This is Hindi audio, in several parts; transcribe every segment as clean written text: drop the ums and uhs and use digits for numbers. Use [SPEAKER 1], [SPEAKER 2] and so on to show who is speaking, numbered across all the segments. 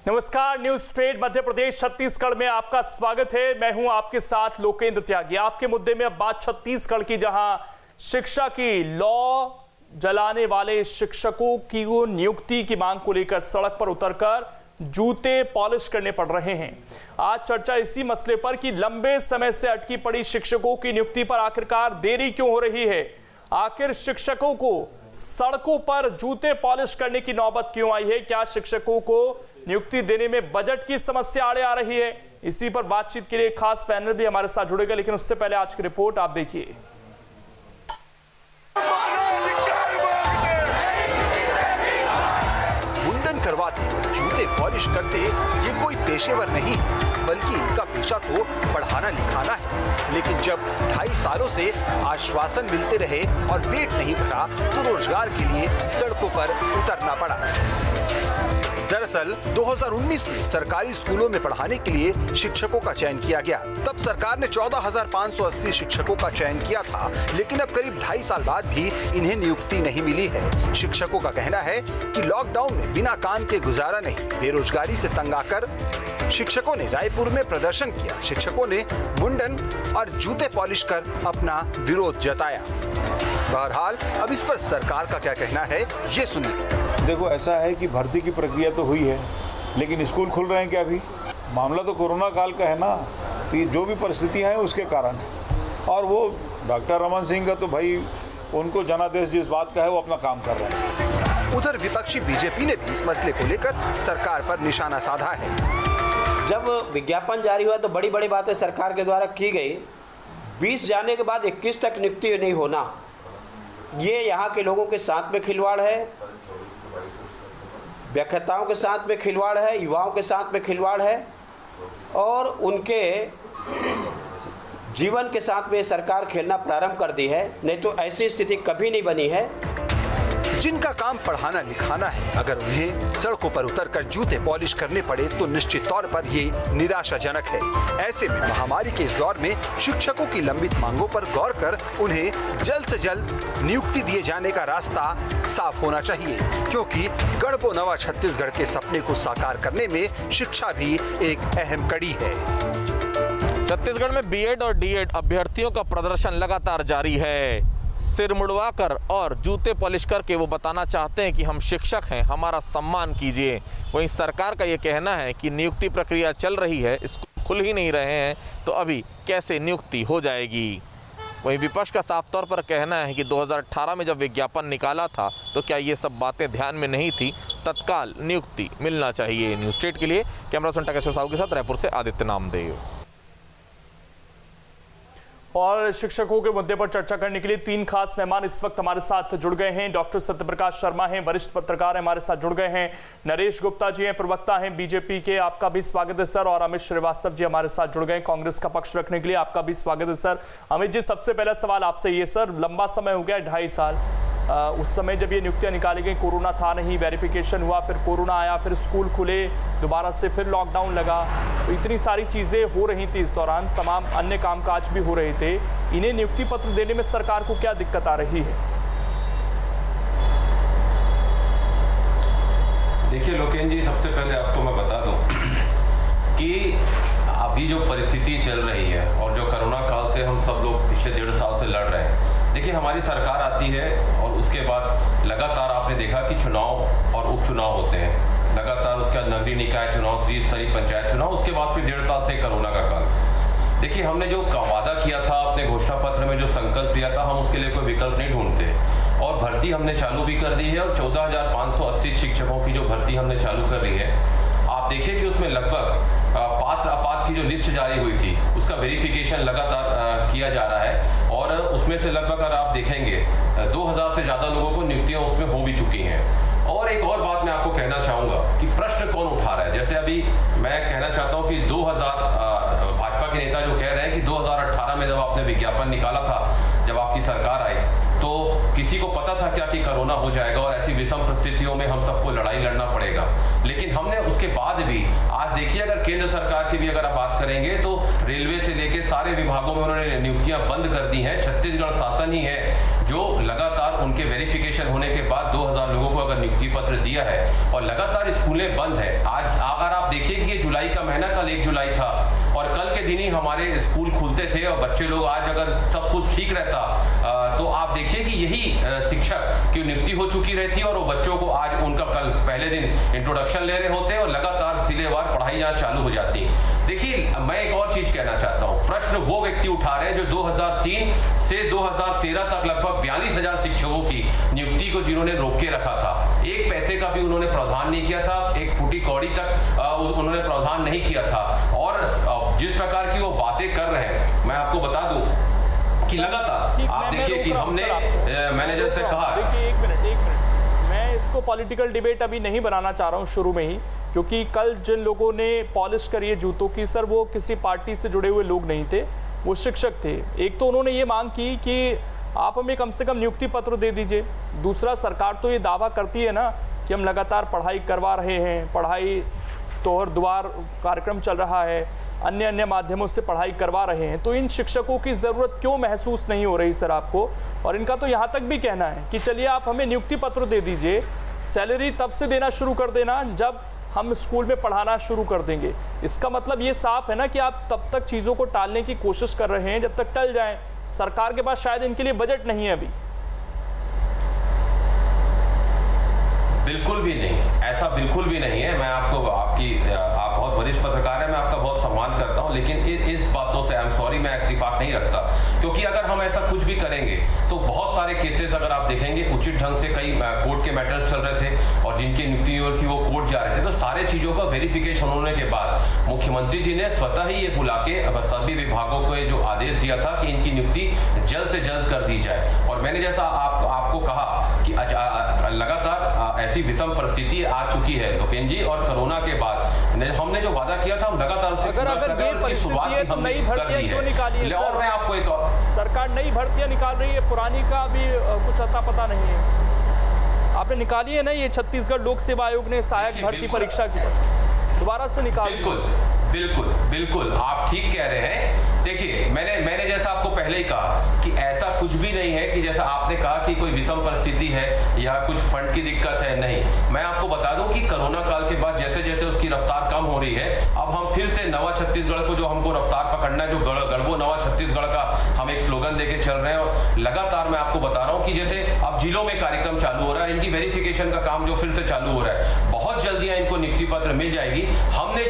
[SPEAKER 1] नमस्कार, न्यूज स्ट्रेट मध्य प्रदेश छत्तीसगढ़ में आपका स्वागत है। मैं हूं आपके साथ लोकेंद्र त्यागी। आपके मुद्दे में अब बात छत्तीसगढ़ की, जहां शिक्षा की लौ जलाने वाले शिक्षकों की नियुक्ति की मांग को लेकर सड़क पर उतरकर जूते पॉलिश करने पड़ रहे हैं। आज चर्चा इसी मसले पर कि लंबे समय से अटकी पड़ी शिक्षकों की नियुक्ति पर आखिरकार देरी क्यों हो रही है। आखिर शिक्षकों को सड़कों पर जूते पॉलिश करने की नौबत क्यों आई है। क्या शिक्षकों को नियुक्ति देने में बजट की समस्या आड़े आ रही है। इसी पर बातचीत के लिए खास पैनल भी हमारे साथ जुड़ेगा, लेकिन उससे पहले आज की रिपोर्ट आप देखिए।
[SPEAKER 2] मुंडन करवाते, जूते पॉलिश करते ये कोई पेशेवर नहीं, बल्कि इनका पेशा तो पढ़ाना लिखाना है। लेकिन जब 2.5 सालों से आश्वासन मिलते रहे और पेट नहीं भरा, तो रोजगार के लिए सड़कों पर उतरना पड़ा। दरअसल 2019 में सरकारी स्कूलों में पढ़ाने के लिए शिक्षकों का चयन किया गया। तब सरकार ने 14,580 शिक्षकों का चयन किया था, लेकिन अब करीब 2.5 साल बाद भी इन्हें नियुक्ति नहीं मिली है। शिक्षकों का कहना है कि लॉकडाउन में बिना काम के गुजारा नहीं, बेरोजगारी से तंग आकर शिक्षकों ने रायपुर में प्रदर्शन किया। शिक्षकों ने मुंडन और जूते पॉलिश कर अपना विरोध जताया। बहरहाल अब इस पर सरकार का क्या कहना है, ये सुनिए।
[SPEAKER 3] देखो, ऐसा है कि भर्ती की प्रक्रिया तो हुई है, लेकिन स्कूल खुल रहे हैं क्या अभी? मामला तो कोरोना काल का है ना, तो ये जो भी परिस्थितियां हैं उसके कारण है। और वो डॉक्टर रमन सिंह का तो भाई, उनको जनादेश जिस बात का है वो अपना काम कर रहे हैं।
[SPEAKER 2] उधर विपक्षी बीजेपी ने भी इस मसले को लेकर सरकार पर निशाना साधा है।
[SPEAKER 4] जब विज्ञापन जारी हुआ तो बड़ी बड़ी बातें सरकार के द्वारा की गई। 20 जाने के बाद 21 तक नियुक्ति नहीं होना, ये यहाँ के लोगों के साथ में खिलवाड़ है, व्याख्याताओं के साथ में खिलवाड़ है, युवाओं के साथ में खिलवाड़ है और उनके जीवन के साथ में सरकार खेलना प्रारंभ कर दी है। नहीं तो ऐसी स्थिति कभी नहीं बनी है।
[SPEAKER 2] जिनका काम पढ़ाना लिखाना है, अगर उन्हें सड़कों पर उतरकर जूते पॉलिश करने पड़े तो निश्चित तौर पर ये निराशाजनक है। ऐसे में महामारी के इस दौर में शिक्षकों की लंबित मांगों पर गौर कर उन्हें जल्द से जल्द नियुक्ति दिए जाने का रास्ता साफ होना चाहिए, क्योंकि गढ़बो नवा छत्तीसगढ़ के सपने को साकार करने में शिक्षा भी एक अहम कड़ी है।
[SPEAKER 5] छत्तीसगढ़ में बीएड और डीएड अभ्यर्थियों का प्रदर्शन लगातार जारी है। सिर मुड़वाकर और जूते पॉलिश करके वो बताना चाहते हैं कि हम शिक्षक हैं, हमारा सम्मान कीजिए। वहीं सरकार का ये कहना है कि नियुक्ति प्रक्रिया चल रही है, स्कूल खुल ही नहीं रहे हैं, तो अभी कैसे नियुक्ति हो जाएगी। वहीं विपक्ष का साफ तौर पर कहना है कि 2018 में जब विज्ञापन निकाला था तो क्या ये सब बातें ध्यान में नहीं थी, तत्काल नियुक्ति मिलना चाहिए। न्यूज स्टेट के लिए कैमरा पर्सन टकेश्वर साहू के साथ रायपुर से आदित्य नामदेव।
[SPEAKER 1] और शिक्षकों के मुद्दे पर चर्चा करने के लिए 3 खास मेहमान इस वक्त हमारे साथ जुड़ गए हैं। डॉक्टर सत्यप्रकाश शर्मा हैं, वरिष्ठ पत्रकार हमारे साथ जुड़ गए हैं। नरेश गुप्ता जी हैं, प्रवक्ता हैं बीजेपी के, आपका भी स्वागत है सर। और अमित श्रीवास्तव जी हमारे साथ जुड़ गए कांग्रेस का पक्ष रखने के लिए, आपका भी स्वागत है सर। अमित जी, सबसे पहला सवाल आपसे ये सर, लंबा समय हो गया 2.5 साल, उस समय जब ये नियुक्तियां निकाली गई कोरोना था नहीं, वेरिफिकेशन हुआ, फिर कोरोना आया, फिर स्कूल खुले दोबारा से, फिर लॉकडाउन लगा, तो इतनी सारी चीज़ें हो रही थी। इस दौरान तमाम अन्य कामकाज भी हो रहे थे। इन्हें नियुक्ति पत्र देने में सरकार को क्या दिक्कत आ रही है?
[SPEAKER 6] देखिए लोकेंद्र जी, सबसे पहले आपको मैं बता दूं कि अभी जो परिस्थिति चल रही है और जो कोरोना काल से हम सब लोग पिछले 1.5 साल से लड़ रहे हैं, देखिए हमारी सरकार आती है और उसके बाद लगातार आपने देखा कि चुनाव और उपचुनाव होते हैं, लगातार उसके बाद नगरीय निकाय चुनाव, त्रिस्तरीय पंचायत चुनाव, उसके बाद फिर 1.5 साल से कोरोना का काल। देखिए हमने जो वादा किया था अपने घोषणा पत्र में, जो संकल्प लिया था, हम उसके लिए कोई विकल्प नहीं ढूंढते और भर्ती हमने चालू भी कर दी है। और 14,580 शिक्षकों की जो भर्ती हमने चालू कर दी है, आप देखिए कि उसमें लगभग पात्र अपात्र की जो लिस्ट जारी हुई थी उसका वेरिफिकेशन लगातार किया जा रहा है और उसमें से लगभग अगर आप देखेंगे 2000 से ज़्यादा लोगों को नियुक्तियाँ उसमें हो भी चुकी हैं। और एक और बात मैं आपको कहना चाहूँगा कि प्रश्न कौन उठा रहा है। जैसे अभी मैं कहना चाहता हूँ कि 2000 भाजपा के नेता जो कह रहे हैं कि 2018 में जब आपने विज्ञापन निकाला था, जब आपकी सरकार आई, तो किसी को पता था क्या कि कोरोना हो जाएगा और ऐसी विषम परिस्थितियों में हम सबको लड़ाई लड़ना पड़ेगा। लेकिन हमने उसके बाद भी, आज देखिए अगर केंद्र सरकार की भी अगर आप बात करेंगे तो रेलवे से लेकर सारे विभागों में उन्होंने नियुक्तियां बंद कर दी हैं। छत्तीसगढ़ शासन ही है जो लगातार उन उनके वेरिफिकेशन होने के बाद 2000 लोगों को अगर नियुक्ति पत्र दिया है और लगातार स्कूलें बंद है। आज अगर आप देखिए कि ये जुलाई का महीना, कल 1 जुलाई था और कल के दिन ही हमारे स्कूल खुलते थे और बच्चे लोग, आज अगर सब कुछ ठीक रहता तो आप देखिए कि यही शिक्षक की नियुक्ति हो चुकी रहती और वो बच्चों को आज उनका कल पहले दिन इंट्रोडक्शन ले रहे होते और लगातार सिलेवार पढ़ाई यहाँ चालू हो जाती। देखिए, मैं एक और चीज कहना चाहता हूँ, प्रश्न वो व्यक्ति उठा रहे हैं जो 2003 से 2013 तक लगभग 42,000 शिक्षकों की नियुक्ति को जिन्होंने रोक के रखा था। एक पैसे का भी उन्होंने प्रावधान नहीं किया था, एक फूटी कौड़ी तक उन्होंने प्रावधान नहीं किया था। और जिस प्रकार की वो बातें कर रहे हैं, मैं आपको बता दूं कि लगातार आप देखिए कि हमने, मैंने जैसे कहा,
[SPEAKER 1] देखिए एक मिनट, मैं इसको पॉलिटिकल डिबेट अभी नहीं बनाना चाह रहा हूँ शुरू में ही, क्योंकि कल जिन लोगों ने पॉलिश करी है जूतों की, सर वो किसी पार्टी से जुड़े हुए लोग नहीं थे, वो शिक्षक थे। एक तो उन्होंने ये मांग की कि आप हमें कम से कम नियुक्ति पत्र दे दीजिए। दूसरा, सरकार तो ये दावा करती है ना कि हम लगातार पढ़ाई करवा रहे हैं, पढ़ाई तोहर द्वार कार्यक्रम चल रहा है, अन्य माध्यमों से पढ़ाई करवा रहे हैं, तो इन शिक्षकों की ज़रूरत क्यों महसूस नहीं हो रही सर आपको? और इनका तो यहाँ तक भी कहना है कि चलिए आप हमें नियुक्ति पत्र दे दीजिए, सैलरी तब से देना शुरू कर देना जब हम स्कूल में पढ़ाना शुरू कर देंगे। इसका मतलब ये साफ है ना कि आप तब तक चीज़ों को टालने की कोशिश कर रहे हैं जब तक टल जाएं। सरकार के पास शायद इनके लिए बजट नहीं है अभी।
[SPEAKER 6] बिल्कुल भी नहीं, ऐसा बिल्कुल भी नहीं है। मैं आपको आप बहुत वरिष्ठ पत्रकार हैं, मैं आपका बहुत सम्मान करता हूं, लेकिन इस बातों से आई एम सॉरी, मैं इत्तेफाक नहीं रखता, क्योंकि अगर हम ऐसा कुछ भी करेंगे तो बहुत सारे केसेस अगर आप देखेंगे उचित ढंग से कई कोर्ट के मैटर्स चल रहे थे और जिनकी नियुक्ति हुई थी वो कोर्ट जा रहे थे, तो सारे चीज़ों का वेरिफिकेशन होने के बाद मुख्यमंत्री जी ने स्वतः ही ये बुला के सभी विभागों को जो आदेश दिया था कि इनकी नियुक्ति जल्द से जल्द कर दी जाए। और मैंने जैसा आपको कहा कि लगातार ऐसी विषम परिस्थिति आ चुकी है लोकेन जी, और कोरोना के बाद हमने जो वादा किया था हम लगातार उसे
[SPEAKER 1] अगर ये परिस्थिति है तो नई भर्तियां क्यों निकाली है?
[SPEAKER 6] और मैं आपको एक
[SPEAKER 1] सरकार नई भर्तियां निकाल रही है, पुरानी का भी कुछ अता पता नहीं है। आपने निकाली है ना, ये छत्तीसगढ़ लोक सेवा आयोग ने सहायक भर्ती परीक्षा की दोबारा से निकाली।
[SPEAKER 6] बिल्कुल आप ठीक कह रहे हैं। देखिए, मैंने जैसा आपको पहले ही कहा कि ऐसा कुछ भी नहीं है कि जैसा आपने कहा कि कोई विषम परिस्थिति है या कुछ फंड की दिक्कत है, नहीं। मैं आपको बता दूं कि कोरोना काल के बाद जैसे जैसे उसकी रफ्तार कम हो रही है, अब हम फिर से नवा छत्तीसगढ़ को जो हमको रफ्तार पकड़ना है, जो गढ़बो नवा छत्तीसगढ़ का हम एक स्लोगन देके चल रहे हैं। और लगातार मैं आपको बता रहा हूँ कि जैसे अब जिलों में कार्यक्रम चालू हो रहा है, इनकी वेरिफिकेशन का काम जो फिर से चालू हो रहा है, बहुत जल्दी इनको नियुक्ति पत्र मिल जाएगी। हमने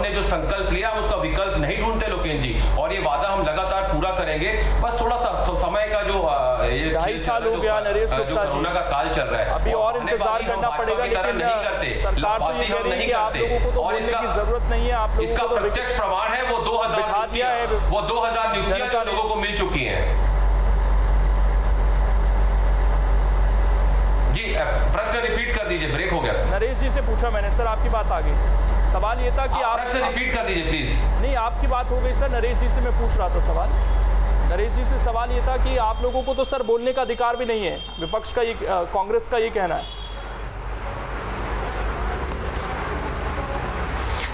[SPEAKER 6] जो संकल्प लिया हम उसका विकल्प नहीं ढूंढते लोकेन जी, और ये वादा हम लगातार पूरा करेंगे। बस थोड़ा सा समय का जो
[SPEAKER 1] 2.5 साल हो गया नरेश गुप्ता जी,
[SPEAKER 6] कोरोना का काल चल रहा है,
[SPEAKER 1] अभी और इंतजार करना पड़ेगा, लेकिन
[SPEAKER 6] नहीं करते,
[SPEAKER 1] सरकार तो ये कह रही है कि आप लोगों को तो बोलने की जरूरत नहीं है, आप लोगों
[SPEAKER 6] इसका
[SPEAKER 1] को तो
[SPEAKER 6] प्रत्यक्ष प्रमाण है वो 2000 नियुक्तियां जो लोगों को मिल चुकी हैं। जी प्रश्न रिपीट कर दीजिए, ब्रेक हो गया था।
[SPEAKER 1] नरेश जी से पूछा मैंने सर, आपकी बात आ गई। सवाल ये था कि आप
[SPEAKER 6] प्रश्न रिपीट कर दीजिए प्लीज।
[SPEAKER 1] नहीं, आपकी बात हो गई सर, नरेश जी से मैं पूछ रहा था सवाल। नरेश जी से सवाल ये था कि आप लोगों को तो सर बोलने का अधिकार भी नहीं है, विपक्ष का ये, कांग्रेस का ये कहना है।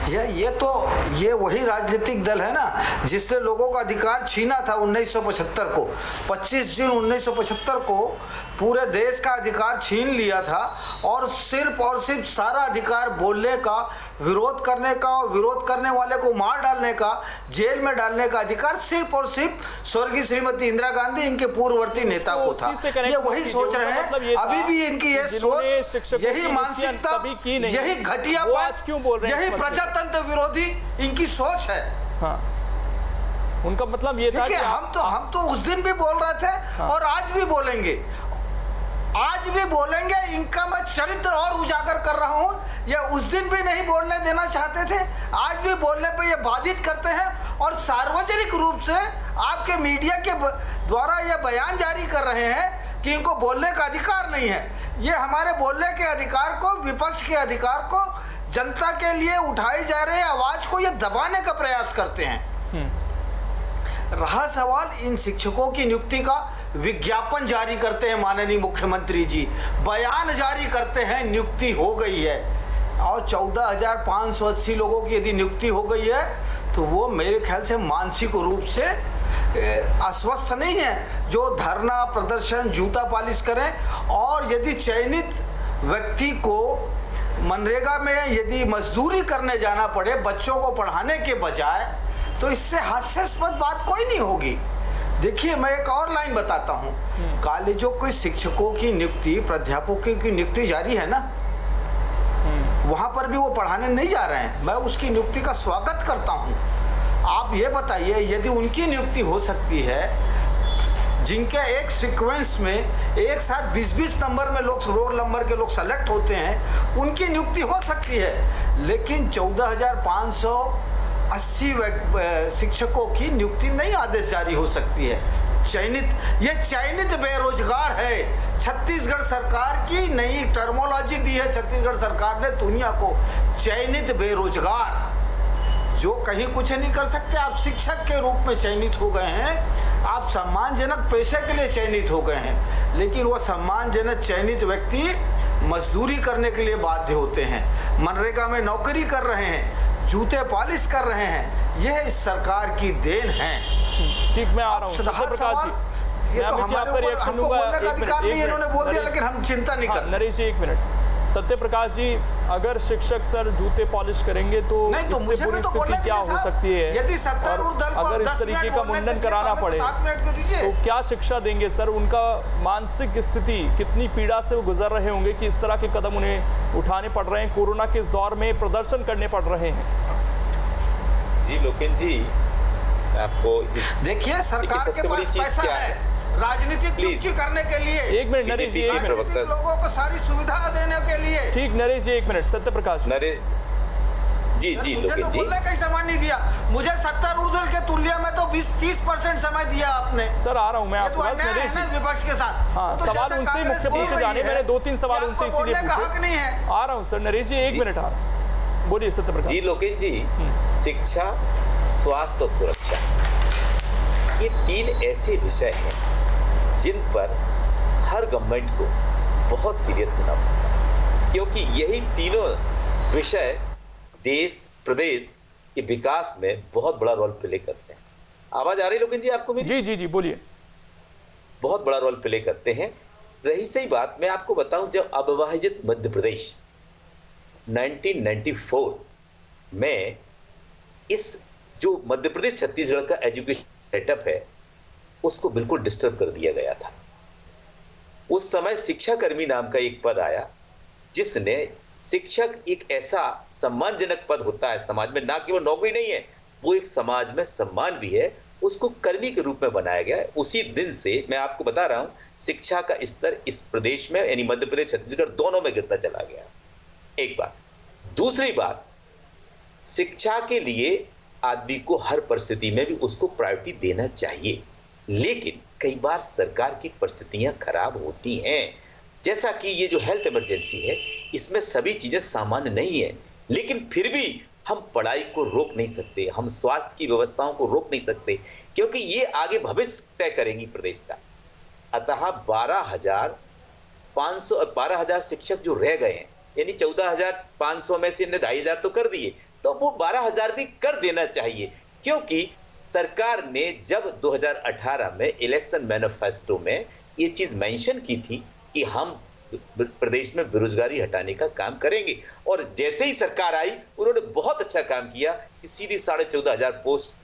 [SPEAKER 7] ये वही राजनीतिक दल है ना जिसने लोगों का अधिकार छीना था 1975 को। 25 जून 1975 को पूरे देश का अधिकार छीन लिया था, और सिर्फ सारा अधिकार बोलने का, विरोध करने का, विरोध करने वाले को मार डालने का, जेल में डालने का अधिकार सिर्फ और सिर्फ स्वर्गीय श्रीमती इंदिरा गांधी, इनके पूर्ववर्ती नेता को था। ये वही सोच रहे हैं, अभी भी इनकी ये सोच, यही मानसिकता, यही घटियापन, यही प्रजातंत्र विरोधी इनकी सोच है।
[SPEAKER 1] हाँ, उनका मतलब ये था कि
[SPEAKER 7] हम तो उस दिन भी बोल रहे थे, हाँ, और आज भी बोलेंगे, आज भी बोलेंगे। इनका मैं चरित्र और उजागर कर रहा हूं। ये उस दिन भी नहीं बोलने देना चाहते थे, आज भी बोलने पे ये बाधित करते हैं, और सार्वजनिक रूप से आपके मीडिया के द्वारा ये बयान जारी कर रहे हैं कि इनको बोलने का अधिकार नहीं है। ये हमारे बोलने के अधिकार को, विपक्ष के अधिकार को, जनता के लिए उठाई जा रही आवाज को ये दबाने का प्रयास करते हैं। रहा सवाल इन शिक्षकों की नियुक्ति का, विज्ञापन जारी करते हैं माननीय मुख्यमंत्री जी, बयान जारी करते हैं नियुक्ति हो गई है, और 14,580 लोगों की यदि नियुक्ति हो गई है तो वो मेरे ख्याल से मानसिक रूप से आश्वस्त नहीं है जो धरना प्रदर्शन जूता पालिश करें। और यदि चयनित व्यक्ति को मनरेगा में यदि मजदूरी करने जाना पड़े बच्चों को पढ़ाने के बजाय, तो इससे हास्यास्पद बात कोई नहीं होगी। देखिए, मैं एक और लाइन बताता हूँ। कॉलेजों के शिक्षकों की नियुक्ति, प्राध्यापकों की नियुक्ति जारी है ना, वहाँ पर भी वो पढ़ाने नहीं जा रहे हैं। मैं उसकी नियुक्ति का स्वागत करता हूँ। आप ये बताइए, यदि उनकी नियुक्ति हो सकती है, जिनके एक सीक्वेंस में एक साथ 20-20 नंबर में लोग, रोल नंबर के लोग सेलेक्ट होते हैं, उनकी नियुक्ति हो सकती है। लेकिन 14,580 शिक्षकों की नियुक्ति नहीं आदेश जारी हो सकती है। ये चयनित बेरोजगार है। छत्तीसगढ़ सरकार की नई टर्मोलॉजी दी है छत्तीसगढ़ सरकार ने दुनिया को, चयनित बेरोजगार, जो कहीं कुछ नहीं कर सकते। आप शिक्षक के रूप में चयनित हो गए हैं, आप सम्मानजनक पेशे के लिए चयनित हो गए हैं, लेकिन वो सम्मानजनक चयनित व्यक्ति मजदूरी करने के लिए बाध्य होते हैं, मनरेगा में नौकरी कर रहे हैं, जूते पॉलिश कर रहे हैं। यह इस सरकार की देन है।
[SPEAKER 1] ठीक, मैं आ रहा हूँ सत्यप्रकाश जी।
[SPEAKER 7] ये तो हमारे ऊपर हमको बोलने का अधिकार नहीं, इन्होंने बोल दिया, लेकिन हम चिंता नहीं करते।
[SPEAKER 1] नरेश जी, 1 मिनट। सत्यप्रकाश जी, अगर शिक्षक सर जूते पॉलिश करेंगे तो इससे बुरी स्थिति क्या हो सकती है?
[SPEAKER 7] यदि सत्तारूढ़ दल को
[SPEAKER 1] अगर इस तरीके का मुंडन कराना पड़े
[SPEAKER 7] 7 मिनट को दीजिए,
[SPEAKER 1] तो क्या शिक्षा देंगे सर? उनका मानसिक स्थिति, कितनी पीड़ा से वो गुजर रहे होंगे कि इस तरह के कदम उन्हें उठाने पड़ रहे हैं, कोरोना के दौर में प्रदर्शन करने पड़ रहे हैं।
[SPEAKER 8] जी लोकेन जी, आपको
[SPEAKER 7] देखिए, सरकार के पास पैसा है राजनीतिक नियुक्ति करने के लिए।
[SPEAKER 1] 1 मिनट नरेश जी, 1 मिनट।
[SPEAKER 7] लोगों को सारी सुविधा देने के लिए।
[SPEAKER 1] ठीक नरेश जी, 1 मिनट। सत्यप्रकाश
[SPEAKER 8] नरेश जी,
[SPEAKER 7] मुझे
[SPEAKER 8] लोकेन
[SPEAKER 7] तो
[SPEAKER 8] जी,
[SPEAKER 7] बोलने का ही समय नहीं दिया। मुझे सत्तारूढ़ दल के तुल्य में तो 20-30% समय दिया आपने।
[SPEAKER 1] सर, आ रहा हूँ मैं आपके पास नरेश जी।
[SPEAKER 7] विपक्ष के साथ
[SPEAKER 1] हाँ,
[SPEAKER 7] तो
[SPEAKER 1] सवाल उनसे ही मुख्य पूछे जाने, मैंने 2-3 सवाल उनसे इसीलिए पूछे।
[SPEAKER 7] हक नहीं है।
[SPEAKER 1] आ रहा हूँ सर, नरेश जी 1 मिनट आ रहा हूँ, बोलिए सत्यप्रकाश
[SPEAKER 8] जी। लोकेन जी, शिक्षा, स्वास्थ्य और सुरक्षा, ये 3 ऐसे विषय हैं जिन पर हर गवर्नमेंट को बहुत सीरियस होना पड़ता है, क्योंकि यही तीनों विषय देश प्रदेश के विकास में बहुत बड़ा रोल प्ले करते हैं। आवाज आ रही लोकेन जी आपको मेरी?
[SPEAKER 1] जी जी जी, बोलिए।
[SPEAKER 8] बहुत बड़ा रोल प्ले करते हैं। रही सही बात, मैं आपको बताऊं, जब अविभाजित मध्य प्रदेश 1994 में इस जो मध्य प्रदेश छत्तीसगढ़ का एजुकेशन सेटअप है उसको बिल्कुल डिस्टर्ब कर दिया गया था। उस समय शिक्षा कर्मी नाम का एक पद आया, जिसने, शिक्षक एक ऐसा सम्मानजनक पद होता है समाज में, ना केवल नौकरी नहीं है, वो एक समाज में सम्मान भी है, उसको कर्मी के रूप में बनाया गया है। उसी दिन से मैं आपको बता रहा हूं, शिक्षा का स्तर इस प्रदेश में, यानी मध्य प्रदेश छत्तीसगढ़ दोनों में गिरता चला गया। एक बात। दूसरी बात, शिक्षा के लिए आदमी को हर परिस्थिति में भी उसको प्रायोरिटी देना चाहिए, लेकिन कई बार सरकार की परिस्थितियां खराब होती हैं। जैसा कि ये जो हेल्थ इमरजेंसी है, इसमें सभी चीजें सामान्य नहीं है, लेकिन फिर भी हम पढ़ाई को रोक नहीं सकते, हम स्वास्थ्य की व्यवस्थाओं को रोक नहीं सकते, क्योंकि ये आगे भविष्य तय करेंगी प्रदेश का। अतः 12,000 शिक्षक जो रह गए हैं, यानी 14,500 में से इन्हें 2,500 तो कर दिए, तो वो 12,000 भी कर देना चाहिए, क्योंकि सरकार ने जब 2018 में इलेक्शन मैनिफेस्टो में ये चीज मेंशन की थी कि हम प्रदेश में बेरोजगारी हटाने का काम करेंगे, और जैसे ही सरकार आई उन्होंने बहुत अच्छा काम किया कि सीधी 14,500 पोस्ट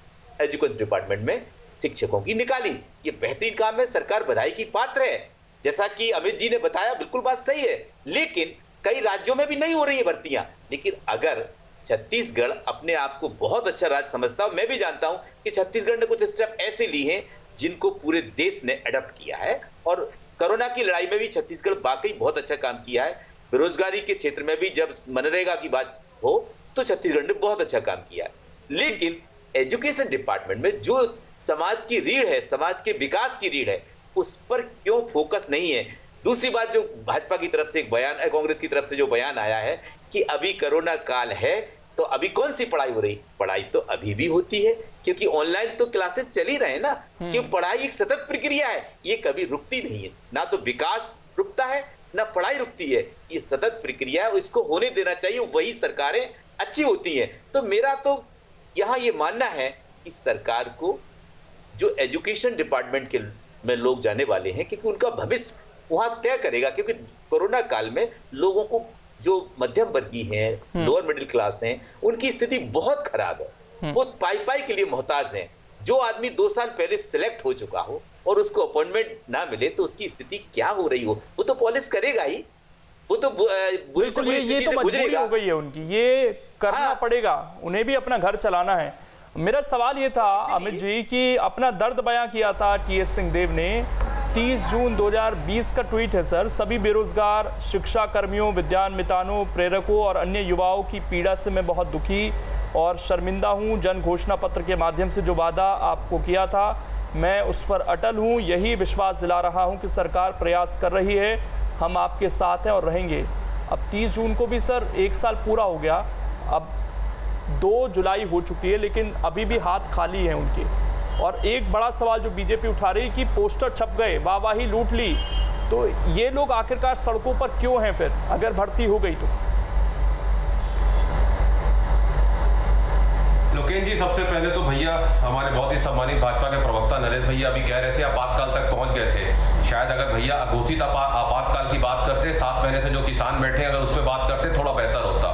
[SPEAKER 8] एजुकेशन डिपार्टमेंट में शिक्षकों की निकाली। ये बेहतरीन काम है, सरकार बधाई की पात्र है। जैसा कि अमित जी ने बताया, बिल्कुल बात सही है, लेकिन कई राज्यों में भी नहीं हो रही है भर्तियां। लेकिन अगर छत्तीसगढ़ अपने आप को बहुत अच्छा राज्य समझता हूं, मैं भी जानता हूं कि छत्तीसगढ़ ने कुछ स्टेप ऐसे लिए हैं जिनको पूरे देश ने अडॉप्ट किया है, और कोरोना की लड़ाई में भी छत्तीसगढ़ वाकई बहुत अच्छा काम किया है। बेरोजगारी के क्षेत्र में भी जब मनरेगा की बात हो तो छत्तीसगढ़ ने बहुत अच्छा काम किया है, लेकिन एजुकेशन डिपार्टमेंट में जो समाज की रीढ़ है, समाज के विकास की रीढ़ है, उस पर क्यों फोकस नहीं है। दूसरी बात, जो भाजपा की तरफ से एक बयान, कांग्रेस की तरफ से जो बयान आया है कि अभी कोरोना काल है तो अभी कौन सी पढ़ाई हो रही, पढ़ाई तो अभी भी होती है, क्योंकि ऑनलाइन तो क्लासेस चल ही रहे हैं ना, कि पढ़ाई एक सतत प्रक्रिया है, ये कभी रुकती नहीं है, ना तो विकास रुकता है ना पढ़ाई रुकती है, ये सतत प्रक्रिया है, इसको होने देना चाहिए, वही सरकारें अच्छी होती हैं। तो मेरा तो यहाँ ये मानना है कि सरकार को जो एजुकेशन डिपार्टमेंट के में लोग जाने वाले हैं, क्योंकि उनका भविष्य वहां तय करेगा। क्योंकि कोरोना काल में लोगों को, जो मध्यम वर्गीय हैं, लोअर मिडिल क्लास हैं, उनकी स्थिति बहुत खराब है। वो पाई के लिए मोहताज हैं। जो आदमी 2 साल पहले सिलेक्ट हो चुका हो और उसको अपॉइंटमेंट ना मिले तो उसकी स्थिति क्या हो रही हो, वो तो पॉलिश करेगा ही, वो तो बुरी से बुरी स्थिति से गुजरेगा।
[SPEAKER 1] हो गई है उनकी, ये करना पड़ेगा, उन्हें भी अपना घर चलाना है। मेरा सवाल ये था अमित जी कि अपना दर्द बयां किया था टीएस सिंहदेव ने। 30 जून 2020 का ट्वीट है सर, सभी बेरोजगार शिक्षा कर्मियों, विद्यान्विताओं, प्रेरकों और अन्य युवाओं की पीड़ा से मैं बहुत दुखी और शर्मिंदा हूं। जन घोषणा पत्र के माध्यम से जो वादा आपको किया था, मैं उस पर अटल हूं। यही विश्वास दिला रहा हूं कि सरकार प्रयास कर रही है, हम आपके साथ हैं और रहेंगे। अब 30 जून को भी सर 1 साल पूरा हो गया, अब 2 जुलाई हो चुकी है, लेकिन अभी भी हाथ खाली हैं उनके। और एक बड़ा सवाल जो बीजेपी उठा रही है कि पोस्टर छप गए, वाहवाही लूट ली, तो ये लोग आखिरकार सड़कों पर क्यों हैं फिर, अगर भर्ती हो गई तो?
[SPEAKER 6] लोकेन जी, सबसे पहले तो भैया हमारे बहुत ही सम्मानित भाजपा के प्रवक्ता नरेश भैया अभी कह रहे थे आपातकाल तक पहुंच गए थे। शायद अगर भैया घोषित आपातकाल की बात करते, 7 महीने से जो किसान बैठे अगर उस पर बात करते, थोड़ा बेहतर होता।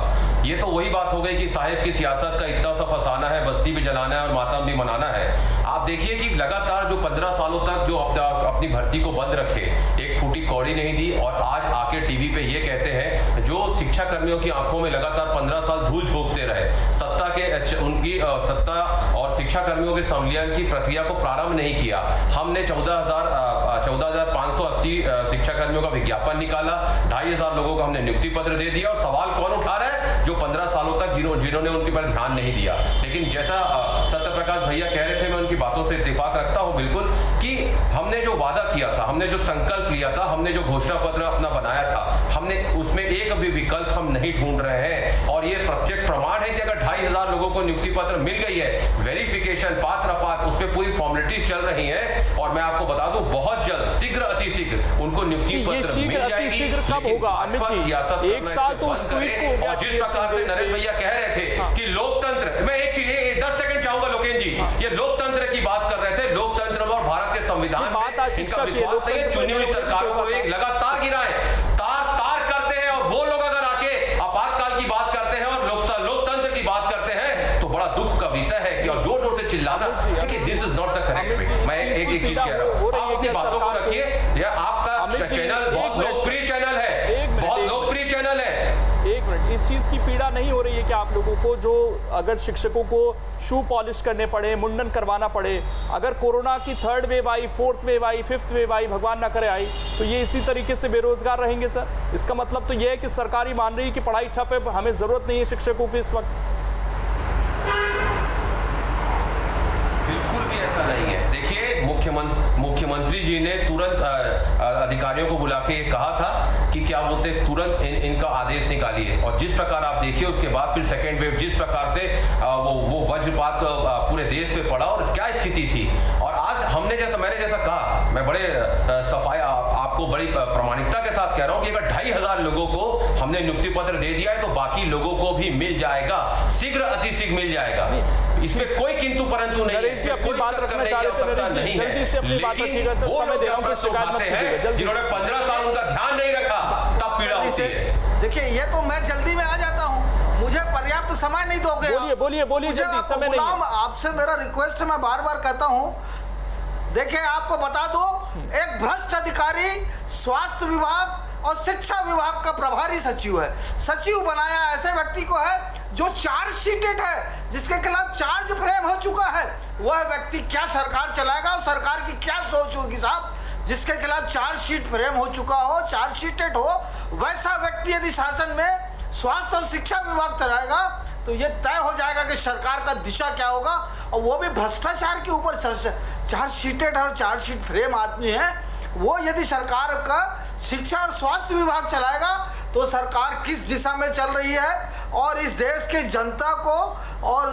[SPEAKER 6] ये तो वही बात हो गई कि साहेब की सियासत का इतना सा फंसाना है, बस्ती भी जलाना है और मातम भी मनाना है। आप देखिए कि लगातार जो 15 सालों तक जो अपनी भर्ती को बंद रखे, एक फूटी कौड़ी नहीं दी, और आज आके टीवी पे ये कहते हैं, जो शिक्षा कर्मियों की आंखों में लगातार 15 साल धूल झोंकते रहे, सत्ता और शिक्षा कर्मियों के संविलियन की प्रक्रिया को प्रारंभ नहीं किया। हमने 14,580 शिक्षा कर्मियों का विज्ञापन निकाला, 2,500 लोगों को हमने नियुक्ति पत्र दे दिया, और सवाल कौन उठा रहा है? जो 15 सालों तक जिन्होंने उनके पर ध्यान नहीं दिया। लेकिन जैसा सत्यप्रकाश भैया कह रहे थे, मैं उनकी बातों से इत्तेफाक रखता हूं बिल्कुल, कि हमने जो वादा किया था, हमने जो संकल्प लिया था, हमने जो घोषणा पत्र अपना बनाया था, हमने उसमें एक भी विकल्प हम नहीं ढूंढ रहे हैं। और ये प्रत्यक्ष प्रमाण है कि अगर 2,500 लोगों को नियुक्ति पत्र मिल गई है, वेरिफिकेशन, पात्र उस पर पूरी फॉर्मेलिटीज चल रही हैं, और मैं आपको बता दूं बहुत जल्द, शीघ्र अतिशीघ्र उनको नियुक्ति पत्र मिल जाएगी।
[SPEAKER 1] शीघ्र कब होगा अमित जी? 1 साल तो उस ट्वीट को हो गया।
[SPEAKER 6] जिस प्रकार से नरेश भैया कह रहे थे कि लोकतंत्र, मैं एक चीज 10 सेकंड चाहूंगा लोकेन जी, ये लोकतंत्र की बात कर रहे थे, लोकतंत्र और भारत के संविधान में इनका विश्वास नहीं है। चुनी हुई सरकारों को एक लगातार गिराए, तार करते हैं, और वो लोग अगर आके आपातकाल की बात करते हैं और लोकतंत्र की बात करते हैं, तो बड़ा दुख का विषय है कि और जोर जोर से चिल्लाना, देखिए this is not the correct way. मैं एक चीज कह रहा हूं, आप अपनी बातों को रखिए। यह आपका चैनल बहुत लोकप्रिय चैनल है, बहुत लोकप्रिय चैनल है।
[SPEAKER 1] 1 मिनट, इस चीज की पीड़ा नहीं हो रही है कि आप लोगों को, जो अगर शिक्षकों को शू पॉलिश करने पड़े, मुंडन करवाना पड़े, अगर कोरोना की 3rd वेव आई, 4th वेव आई, 5th वेव आई, भगवान ना करे आई, तो ये इसी तरीके से बेरोजगार रहेंगे सर? इसका मतलब तो ये है कि सरकार ही मान रही है कि पढ़ाई ठप है, हमें जरूरत नहीं है शिक्षकों की इस वक्त।
[SPEAKER 6] बिल्कुल भी ऐसा नहीं है। देखिए, मुख्यमंत्री जी ने तुरंत अधिकारियों को बुला के कहा था कि क्या बोलते, तुरंत इनका आदेश निकालिए। और जिस प्रकार आप देखिए, उसके बाद फिर 2nd वेव, जिस प्रकार से वो वज्रपात पूरे देश पे पड़ा, और क्या स्थिति थी। और आज मैंने जैसा कहा, मैं बड़े सफाई आपको बड़ी प्रामाणिकता के साथ कह रहा हूं कि अगर 2,500 लोगों को हमने नियुक्ति पत्र दे दिया है, तो बाकी लोगों को भी मिल जाएगा, शीघ्र अतिशीघ्र मिल जाएगा। इसमें कोई किंतु परंतु नहीं है,
[SPEAKER 1] अपनी बात रखना चाह रहे थे, जल्दी से अपनी बात रखिएगा सर, समय दे रहा हूं, शिकायत मत कीजिएगा।
[SPEAKER 6] जिन्होंने 15 साल उनका ध्यान नहीं रखा, तब पीड़ा होती है।
[SPEAKER 7] देखिए, ये तो मैं जल्दी में आ जाता हूँ, मुझे पर्याप्त समय नहीं दोगे?
[SPEAKER 1] बोलिए जल्दी, समय नहीं है।
[SPEAKER 7] आपसे मेरा रिक्वेस्ट है, मैं बार बार कहता हूँ, देखिए आपको बता दो, एक भ्रष्ट अधिकारी स्वास्थ्य विभाग और शिक्षा विभाग का प्रभारी सचिव है। सचिव बनाया ऐसे व्यक्ति को है जो चार्जशीटेड है, जिसके खिलाफ चार्ज फ्रेम हो चुका है। वह व्यक्ति क्या सरकार चलाएगा और सरकार की क्या सोच होगी साहब? जिसके खिलाफ चार्जशीट फ्रेम हो चुका हो, चार्जशीटेड हो, वैसा व्यक्ति यदि शासन में स्वास्थ्य और शिक्षा विभाग चलाएगा, तो ये तय हो जाएगा कि सरकार का दिशा क्या होगा। और वो भी भ्रष्टाचार के ऊपर चार्जशीटेड और चार्जशीट फ्रेम आदमी है। वो यदि सरकार का शिक्षा और स्वास्थ्य विभाग चलाएगा, तो सरकार किस दिशा में चल रही है और इस देश की जनता को और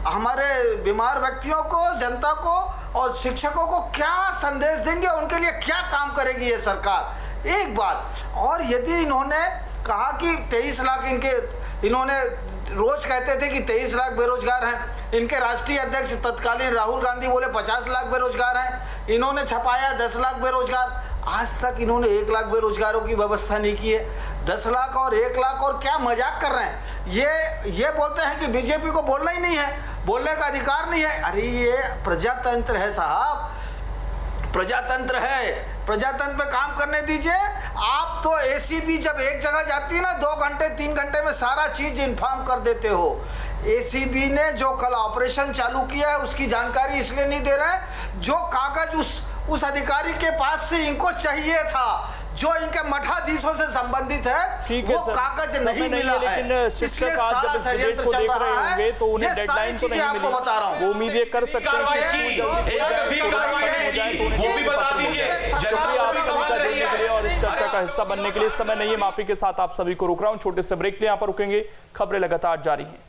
[SPEAKER 7] हमारे बीमार व्यक्तियों को, जनता को और शिक्षकों को क्या संदेश देंगे, उनके लिए क्या काम करेगी ये सरकार। एक बात और, यदि इन्होंने कहा कि 23 लाख इन्होंने रोज कहते थे कि 23 लाख बेरोजगार हैं, इनके राष्ट्रीय अध्यक्ष तत्कालीन राहुल गांधी बोले 50 लाख बेरोजगार हैं, इन्होंने छपाया 10 लाख बेरोजगार। आज तक इन्होंने 1 लाख बेरोजगारों की व्यवस्था नहीं की है। 10 लाख और 1 लाख और क्या मजाक कर रहे हैं। ये बोलते हैं कि बीजेपी को बोलना ही नहीं है, बोलने का अधिकार नहीं है। अरे ये प्रजातंत्र है साहब, प्रजातंत्र है, प्रजातंत्र में काम करने दीजिए। आप तो एसीबी जब एक जगह जाती है ना 2 घंटे 3 घंटे में सारा चीज इन्फॉर्म कर देते हो। एसीबी ने जो कल ऑपरेशन चालू किया है उसकी जानकारी इसलिए नहीं दे रहे हैं, जो कागज उस अधिकारी के पास से इनको चाहिए था, जो इनके मठाधीशों से संबंधित है, वो कागज नहीं मिला है।
[SPEAKER 1] लेकिन शिक्षक आज जब इस डिबेट को देख रहे होंगे तो उन्हें डेडलाइन तो नहीं मिली, वो उम्मीद ये कर सकते हैं कि वो भी बता दीजिए। शुक्रिया आप सभी का जुड़ने के लिए और इस चर्चा का हिस्सा बनने के लिए। समय नहीं है, माफी के साथ आप सभी को रोक रहा हूं, छोटे से ब्रेक के लिए यहाँ पर रुकेंगे, खबरें लगातार जारी हैं।